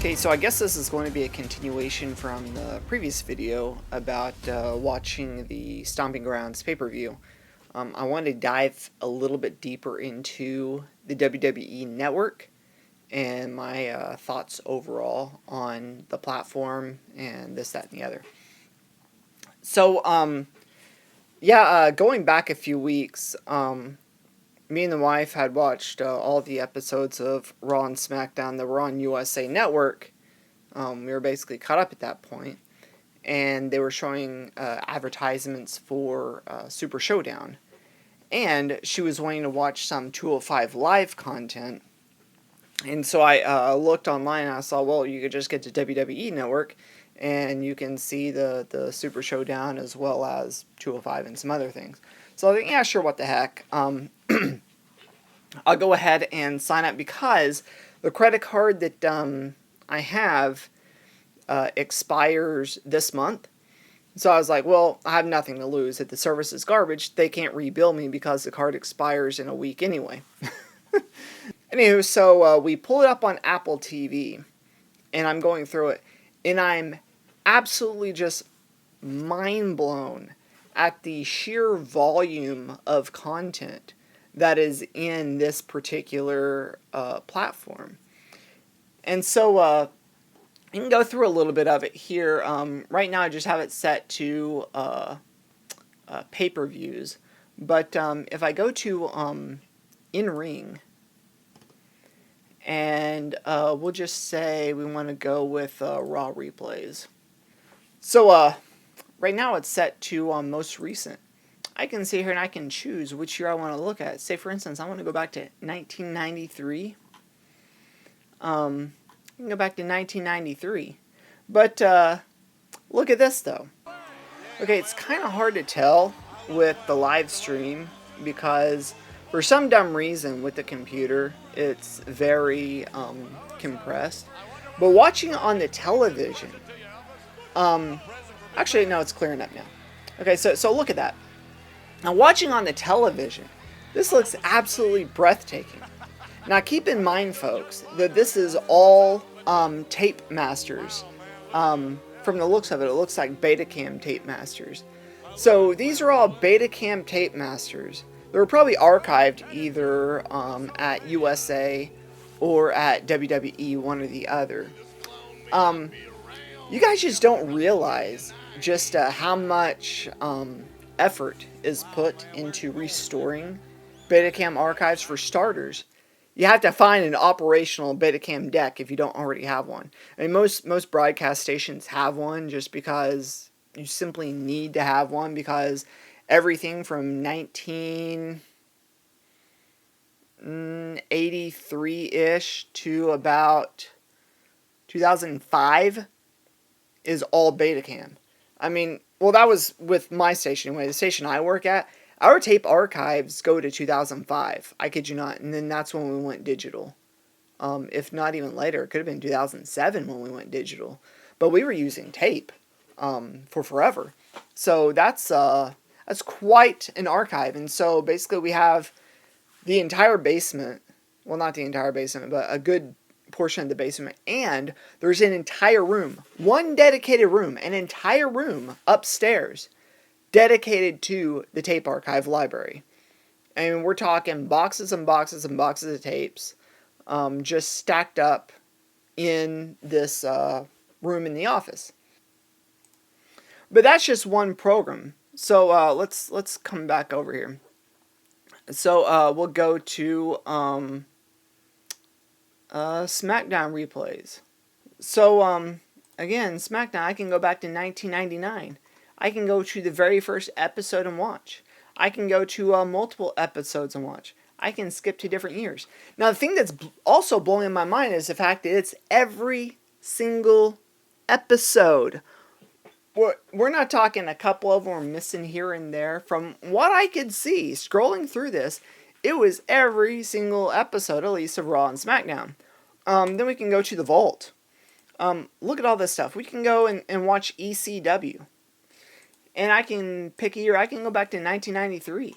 Okay, so I guess this is going to be a continuation from the previous video about watching the Stomping Grounds pay-per-view. I wanted to dive a little bit deeper into the WWE Network and my thoughts overall on the platform and this, that, and the other. So, going back a few weeks, me and the wife had watched all the episodes of Raw and SmackDown that were on USA Network. We were basically caught up at that point, and they were showing advertisements for Super Showdown. And she was wanting to watch some 205 Live content. And so I looked online and I saw, well, you could just get to WWE Network and you can see the Super Showdown as well as 205 and some other things. So I think, yeah, sure, what the heck. I'll go ahead and sign up because the credit card that I have expires this month. So I was like, well, I have nothing to lose. If the service is garbage, they can't rebill me because the card expires in a week anyway. Anywho, so we pull it up on Apple TV, and I'm going through it, and I'm absolutely just mind blown at the sheer volume of content that is in this particular platform. And so I can go through a little bit of it here. Right now I just have it set to pay-per-views. But if I go to in-ring, and we'll just say we want to go with Raw replays. So right now it's set to most recent. I can sit here and I can choose which year I want to look at. Say, for instance, I want to go back to 1993. I can go back to 1993. But look at this, though. Okay, it's kind of hard to tell with the live stream because for some dumb reason with the computer, it's very compressed. But watching on the television, actually, no, it's clearing up now. Okay, so look at that. Now, watching on the television, this looks absolutely breathtaking. Now, keep in mind, folks, that this is all tape masters. From the looks of it, it looks like Betacam tape masters. So these are all Betacam tape masters. They were probably archived either at USA or at WWE, one or the other. You guys just don't realize just how much effort is put into restoring Betacam archives. For starters, you have to find an operational Betacam deck if you don't already have one. I mean, most broadcast stations have one just because you simply need to have one, because everything from 1983-ish to about 2005 is all Betacam. I mean, well, that was with my station anyway. The station I work at, our tape archives go to 2005. I kid you not. And then that's when we went digital. If not even later, it could have been 2007 when we went digital. But we were using tape for forever. So that's quite an archive. And so basically we have the entire basement. Well, not the entire basement, but a good portion of the basement, and there's an entire room, one dedicated room, an entire room upstairs dedicated to the tape archive library. And we're talking boxes and boxes and boxes of tapes just stacked up in this room in the office. But that's just one program. So let's come back over here. So we'll go to SmackDown replays. So, again, SmackDown, I can go back to 1999. I can go to the very first episode and watch. I can go to multiple episodes and watch. I can skip to different years. Now, the thing that's also blowing my mind is the fact that it's every single episode. We're not talking a couple of them are missing here and there. From what I could see, scrolling through this, it was every single episode, at least, of Raw and SmackDown. Then we can go to the Vault. Look at all this stuff. We can go and watch ECW. And I can pick a year. I can go back to 1993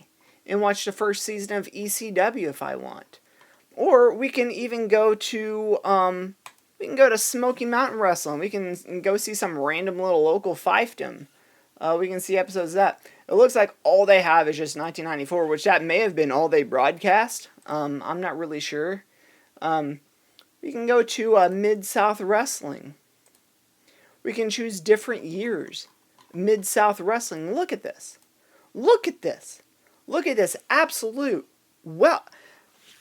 and watch the first season of ECW if I want. Or we can even go to We can go to Smoky Mountain Wrestling. We can go see some random little local fiefdom. We can see episodes of that. It looks like all they have is just 1994, which that may have been all they broadcast. I'm not really sure. We can go to Mid-South Wrestling. We can choose different years. Mid-South Wrestling. Look at this. Look at this. Look at this absolute... Well,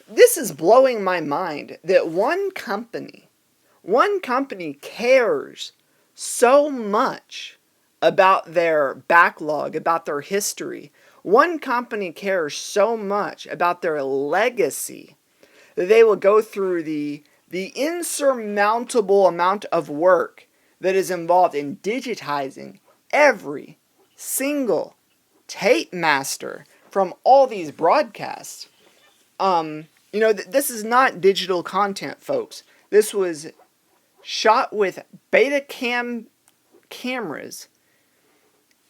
this is blowing my mind that one company cares so much about their backlog, about their history. One company cares so much about their legacy that they will go through the insurmountable amount of work that is involved in digitizing every single tape master from all these broadcasts. This is not digital content, folks. This was shot with Betacam cameras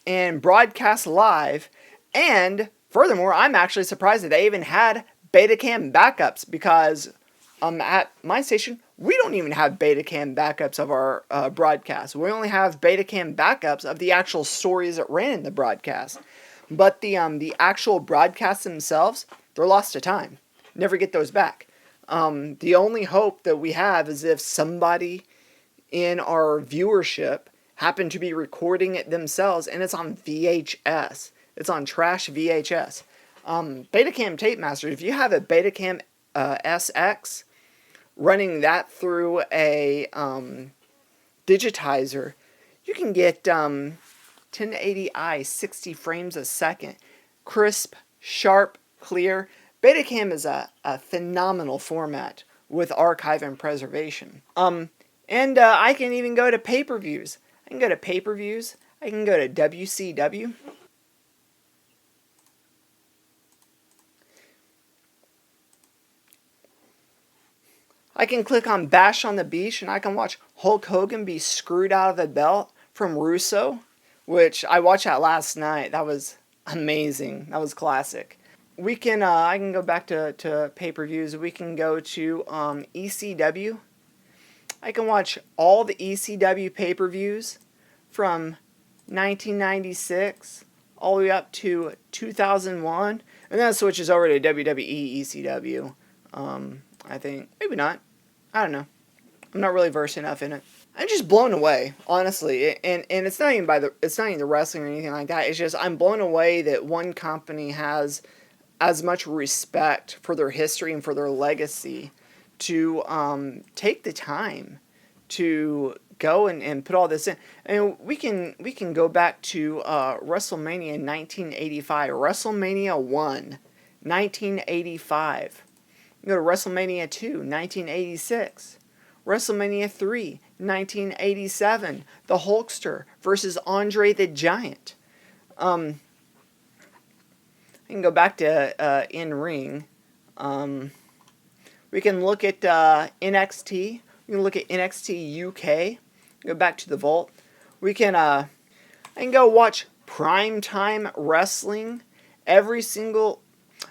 and broadcast live. And furthermore, I'm actually surprised that they even had Betacam backups, because at my station, we don't even have Betacam backups of our broadcast. We only have Betacam backups of the actual stories that ran in the broadcast. But the actual broadcasts themselves, they're lost to time. Never get those back. The only hope that we have is if somebody in our viewership happened to be recording it themselves, and it's on VHS. It's on trash VHS. Betacam Tape Master, if you have a Betacam SX, running that through a digitizer, you can get 1080i 60 frames a second. Crisp, sharp, clear. Betacam is a phenomenal format with archive and preservation. And I can even go to pay-per-views. I can go to pay-per-views. I can go to WCW. I can click on Bash on the Beach, and I can watch Hulk Hogan be screwed out of the belt from Russo, which I watched that last night. That was amazing. That was classic. We can, I can go back to pay-per-views. We can go to ECW. I can watch all the ECW pay-per-views from 1996 all the way up to 2001. And then it switches over to WWE ECW. I think. Maybe not. I don't know. I'm not really versed enough in it. I'm just blown away, honestly. And it's not even the wrestling or anything like that. It's just I'm blown away that one company has as much respect for their history and for their legacy to take the time to go and put all this in. And we can go back to WrestleMania 1985, WrestleMania 1, 1985. You go to WrestleMania 2, 1986, WrestleMania 3, 1987, the Hulkster versus Andre the Giant. I can go back to in-ring. We can look at NXT. We can look at NXT UK. Go back to the vault. We can I can go watch Primetime Wrestling.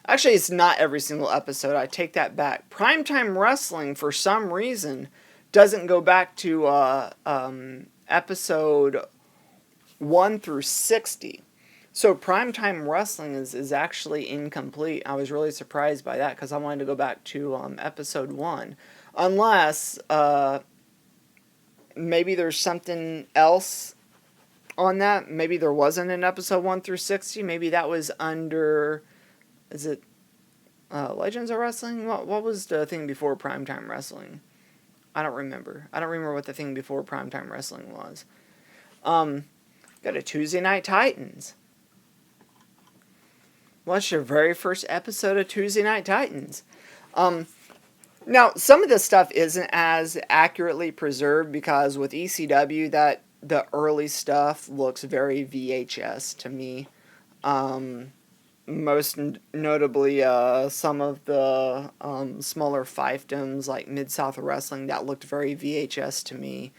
Actually, it's not every single episode. I take that back. Primetime Wrestling, for some reason, doesn't go back to episode 1 through 60. So Primetime Wrestling is actually incomplete. I was really surprised by that because I wanted to go back to episode 1. Unless maybe there's something else on that. Maybe there wasn't an episode 1 through 60. Maybe that was under... Is it Legends of Wrestling? What was the thing before Primetime Wrestling? I don't remember. I don't remember what the thing before Primetime Wrestling was. Got a Tuesday Night Titans. What's your very first episode of Tuesday Night Titans? Now, some of this stuff isn't as accurately preserved because with ECW, that the early stuff looks very VHS to me. Most notably, some of the smaller fiefdoms like Mid-South Wrestling, that looked very VHS to me.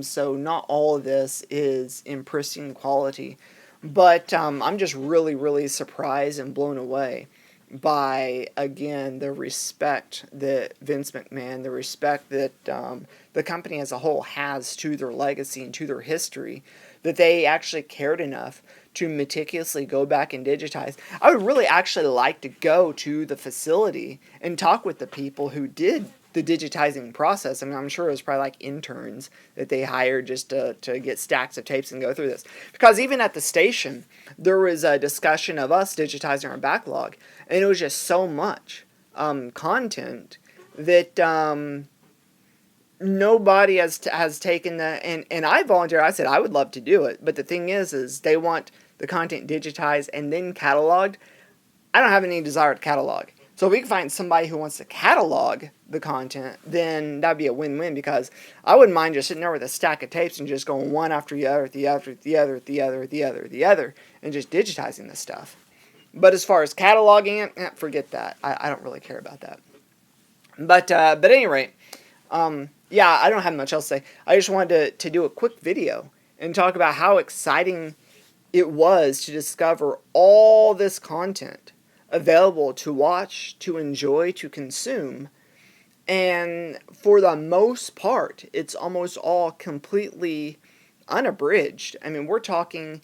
So not all of this is in pristine quality. But I'm just really, really surprised and blown away by, again, the respect that Vince McMahon, the respect that the company as a whole has to their legacy and to their history, that they actually cared enough to meticulously go back and digitize. I would really actually like to go to the facility and talk with the people who did the digitizing process. I mean, I'm sure it was probably like interns that they hired just to get stacks of tapes and go through this. Because even at the station, there was a discussion of us digitizing our backlog, and it was just so much content that nobody has taken the, and I volunteered. I said I would love to do it, but the thing is they want the content digitized and then cataloged. I don't have any desire to catalog. So if we can find somebody who wants to catalog the content, then that'd be a win-win, because I wouldn't mind just sitting there with a stack of tapes and just going one after the other, the other, and just digitizing this stuff. But as far as cataloging it, forget that. I don't really care about that. But at any rate, yeah, I don't have much else to say. I just wanted to do a quick video and talk about how exciting it was to discover all this content available to watch, to enjoy, to consume. And for the most part, it's almost all completely unabridged. I mean, we're talking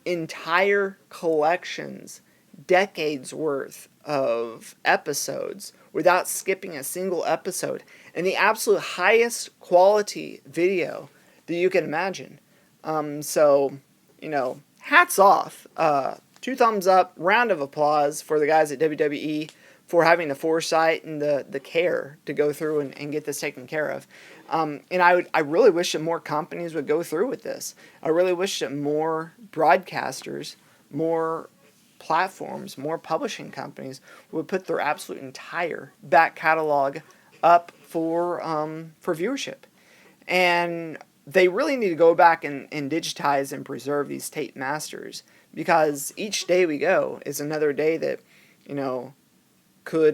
entire collections, decades worth of episodes without skipping a single episode, and the absolute highest quality video that you can imagine. So, hats off. 2 thumbs up, round of applause for the guys at WWE for having the foresight and the care to go through and get this taken care of. And I really wish that more companies would go through with this. I really wish that more broadcasters, more platforms, more publishing companies would put their absolute entire back catalog up for viewership. And they really need to go back and digitize and preserve these tape masters, because each day we go is another day that, could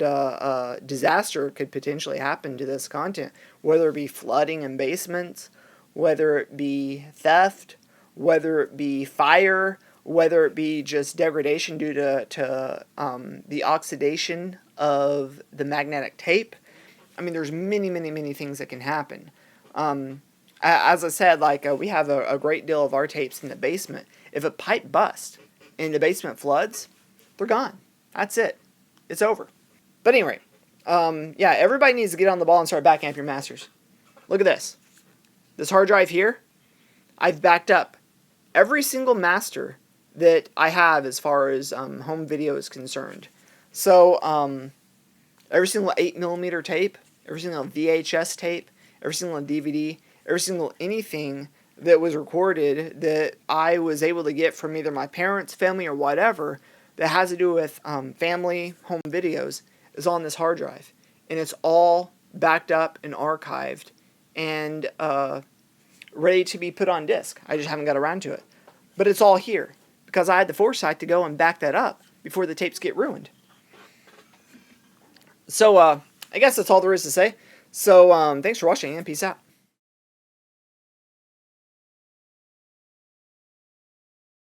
disaster could potentially happen to this content, whether it be flooding in basements, whether it be theft, whether it be fire, whether it be just degradation due to the oxidation of the magnetic tape. I mean, there's many things that can happen. As I said, we have a great deal of our tapes in the basement. If a pipe busts and the basement floods, they're gone. That's it. It's over. But anyway, yeah, everybody needs to get on the ball and start backing up your masters. Look at this. This hard drive here, I've backed up every single master that I have as far as home video is concerned. So, every single 8mm tape, every single VHS tape, every single DVD, every single anything that was recorded that I was able to get from either my parents, family, or whatever that has to do with family home videos is on this hard drive. And it's all backed up and archived and ready to be put on disc. I just haven't got around to it. But it's all here because I had the foresight to go and back that up before the tapes get ruined. So I guess that's all there is to say. So thanks for watching and peace out.